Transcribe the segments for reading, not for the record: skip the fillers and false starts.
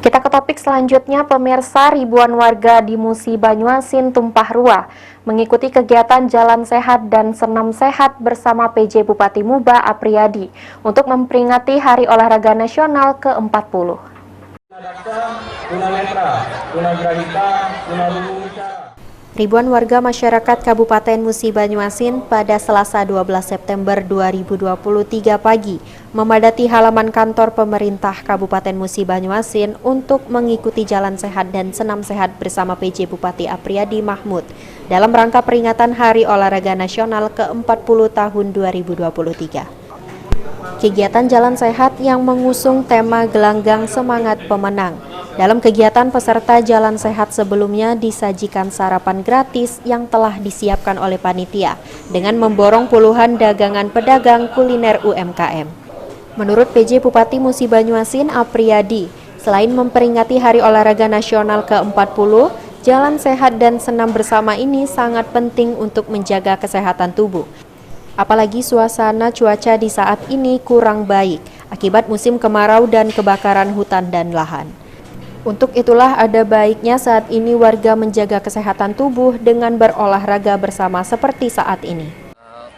Kita ke topik selanjutnya, pemirsa. Ribuan warga di Musi Banyuasin tumpah ruah mengikuti kegiatan Jalan Sehat dan Senam Sehat bersama PJ Bupati Muba Apriyadi untuk memperingati Hari Olahraga Nasional ke-40. Ribuan warga masyarakat Kabupaten Musi Banyuasin pada Selasa 12 September 2023 pagi memadati halaman kantor pemerintah Kabupaten Musi Banyuasin untuk mengikuti Jalan Sehat dan Senam Sehat bersama PJ Bupati Apriyadi Mahmud dalam rangka peringatan Hari Olahraga Nasional ke-40 tahun 2023. Kegiatan Jalan Sehat yang mengusung tema Gelanggang Semangat Pemenang. Dalam kegiatan, peserta Jalan Sehat sebelumnya disajikan sarapan gratis yang telah disiapkan oleh panitia dengan memborong puluhan dagangan pedagang kuliner UMKM. Menurut PJ Bupati Musi Banyuasin Apriyadi, selain memperingati Hari Olahraga Nasional ke-40, Jalan Sehat dan Senam Bersama ini sangat penting untuk menjaga kesehatan tubuh. Apalagi suasana cuaca di saat ini kurang baik akibat musim kemarau dan kebakaran hutan dan lahan. Untuk itulah ada baiknya saat ini warga menjaga kesehatan tubuh dengan berolahraga bersama seperti saat ini.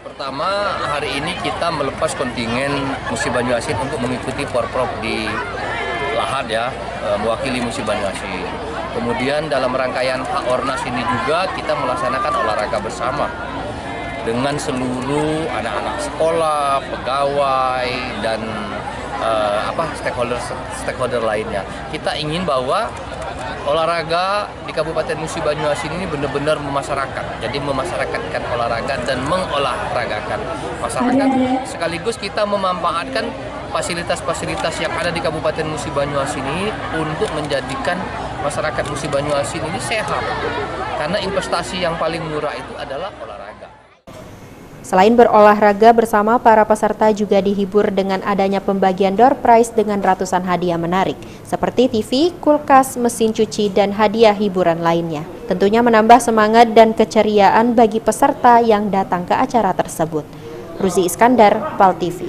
Pertama, hari ini kita melepas kontingen Musi Banyuasin untuk mengikuti Porprov di Lahat ya, mewakili Musi Banyuasin. Kemudian dalam rangkaian Hak Ornas ini juga kita melaksanakan olahraga bersama dengan seluruh anak-anak sekolah, pegawai, dan stakeholder lainnya. Kita ingin bahwa olahraga di Kabupaten Musi Banyuasin ini benar-benar memasyarakat. Jadi memasyarakatkan olahraga dan mengolahragakan masyarakat. Sekaligus kita memanfaatkan fasilitas-fasilitas yang ada di Kabupaten Musi Banyuasin ini untuk menjadikan masyarakat Musi Banyuasin ini sehat. Karena investasi yang paling murah itu adalah olahraga. Selain berolahraga bersama, para peserta juga dihibur dengan adanya pembagian door prize dengan ratusan hadiah menarik, seperti TV, kulkas, mesin cuci, dan hadiah hiburan lainnya. Tentunya menambah semangat dan keceriaan bagi peserta yang datang ke acara tersebut. Ruzi Iskandar, PAL TV.